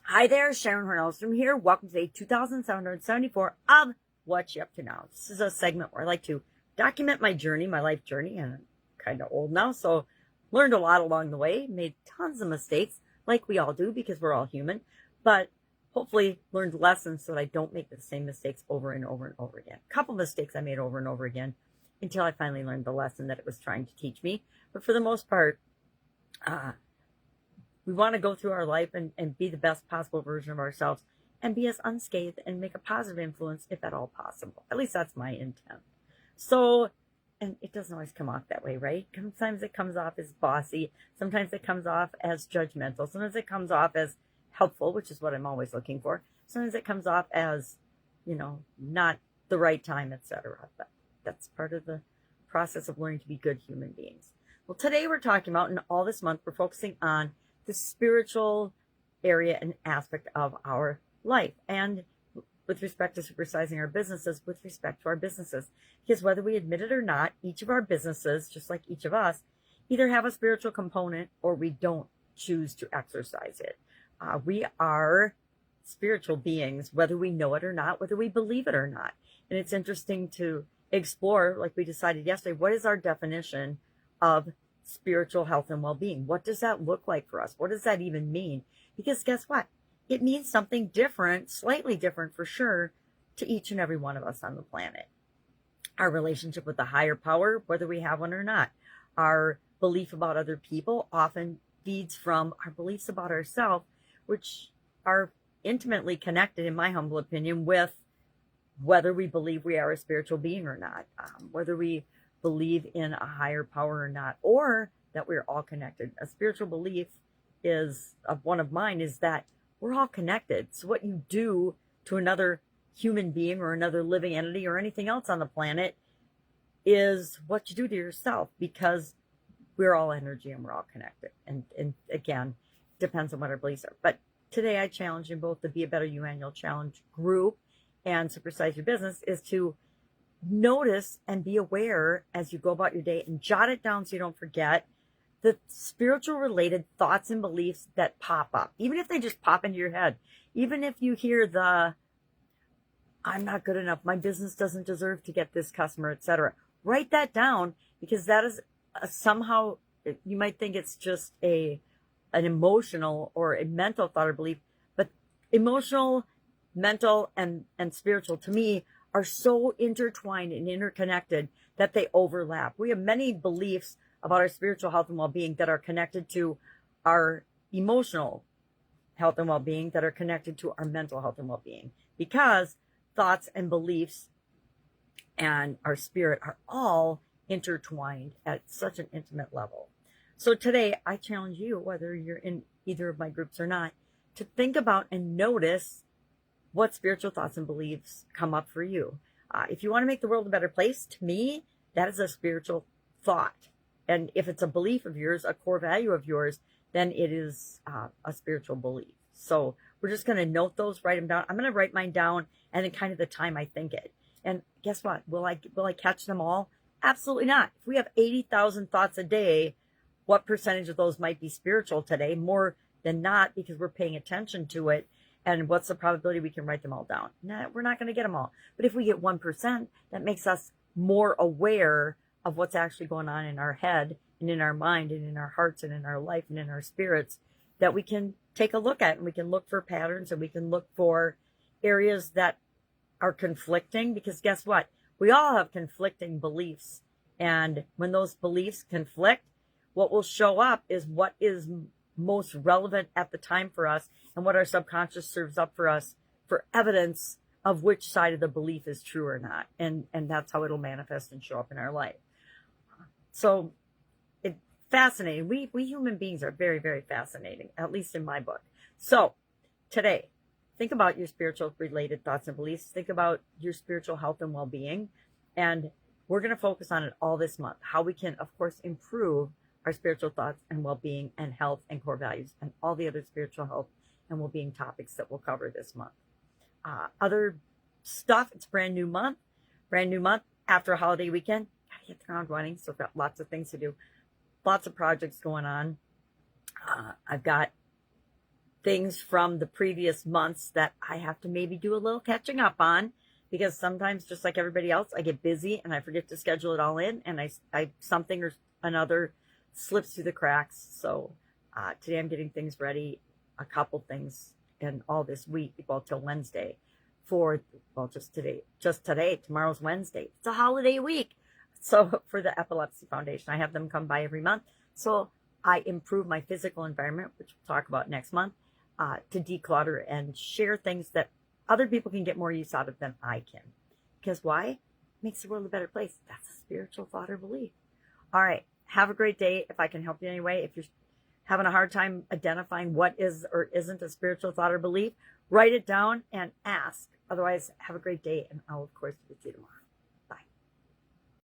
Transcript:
Hi there, Sharon Horne-Ellstrom here. Welcome to day 2774 of What You Up To Now. This is a segment where I like to document my journey, my life journey, and I'm kind of old now, so learned a lot along the way, made tons of mistakes, like we all do because we're all human, but hopefully learned lessons so that I don't make the same mistakes over and over and over again. A couple mistakes I made over and over again until I finally learned the lesson that it was trying to teach me, but for the most part, we want to go through our life and be the best possible version of ourselves and be as unscathed and make a positive influence if at all possible. At least that's my intent. So, and it doesn't always come off that way, right? Sometimes it comes off as bossy. Sometimes it comes off as judgmental. Sometimes it comes off as helpful, which is what I'm always looking for. Sometimes it comes off as, not the right time, etc. But that's part of the process of learning to be good human beings. Well, today we're talking about, and all this month, we're focusing on the spiritual area and aspect of our life, and with respect to supersizing our businesses, with respect to our businesses, because whether we admit it or not, each of our businesses, just like each of us, either have a spiritual component or we don't choose to exercise it. We are spiritual beings, whether we know it or not, whether we believe it or not. And it's interesting to explore, like we decided yesterday, what is our definition of spiritual health and well-being? What does that look like for us? What does that even mean? Because guess what? It means something different, slightly different for sure, to each and every one of us on the planet. Our relationship with the higher power, whether we have one or not. Our belief about other people often feeds from our beliefs about ourselves, which are intimately connected, in my humble opinion, with whether we believe we are a spiritual being or not, whether we believe in a higher power or not, or that we're all connected. A spiritual belief one of mine is that we're all connected. So what you do to another human being or another living entity or anything else on the planet is what you do to yourself, because we're all energy and we're all connected. And again, depends on what our beliefs are. But today I challenge you both the Be a Better You Annual Challenge group and Supersize Your Business is to notice and be aware as you go about your day and jot it down so you don't forget the spiritual related thoughts and beliefs that pop up, even if they just pop into your head. Even if you hear I'm not good enough, my business doesn't deserve to get this customer, etc. Write that down, because that is somehow, you might think it's just an emotional or a mental thought or belief, but emotional, mental, and spiritual to me are so intertwined and interconnected that they overlap. We have many beliefs about our spiritual health and well-being that are connected to our emotional health and well-being, that are connected to our mental health and well-being, because thoughts and beliefs and our spirit are all intertwined at such an intimate level. So today I challenge you, whether you're in either of my groups or not, to think about and notice what spiritual thoughts and beliefs come up for you. If you want to make the world a better place, to me, that is a spiritual thought. And if it's a belief of yours, a core value of yours, then it is a spiritual belief. So we're just going to note those, write them down. I'm going to write mine down and in kind of the time I think it. And guess what? Will I catch them all? Absolutely not. If we have 80,000 thoughts a day, what percentage of those might be spiritual today? More than not, because we're paying attention to it. And what's the probability we can write them all down? Nah, we're not going to get them all. But if we get 1%, that makes us more aware of what's actually going on in our head and in our mind and in our hearts and in our life and in our spirits, that we can take a look at, and we can look for patterns, and we can look for areas that are conflicting, because guess what? We all have conflicting beliefs. And when those beliefs conflict, what will show up is what is most relevant at the time for us, and what our subconscious serves up for us for evidence of which side of the belief is true or not. And that's how it'll manifest and show up in our life. So it's fascinating. We human beings are very, very fascinating, at least in my book. So today, think about your spiritual related thoughts and beliefs. Think about your spiritual health and well-being. And we're going to focus on it all this month, how we can, of course, improve our spiritual thoughts and well-being and health and core values and all the other spiritual health and well-being topics that we'll cover this month. Other stuff, it's brand new month after a holiday weekend. Gotta hit the ground running. So I've got lots of things to do, lots of projects going on. I've got things from the previous months that I have to maybe do a little catching up on, because sometimes, just like everybody else, I get busy and I forget to schedule it all in, and I something or another slips through the cracks. So today I'm getting things ready, a couple things, and all this week, well, till Wednesday, for, well, just today, tomorrow's Wednesday. It's a holiday week. So for the Epilepsy Foundation, I have them come by every month. So I improve my physical environment, which we'll talk about next month, to declutter and share things that other people can get more use out of than I can. Because why? It makes the world a better place. That's a spiritual thought or belief. All right. Have a great day. If I can help you in any way, if you're having a hard time identifying what is or isn't a spiritual thought or belief, write it down and ask. Otherwise, have a great day, and I'll, of course, see you tomorrow.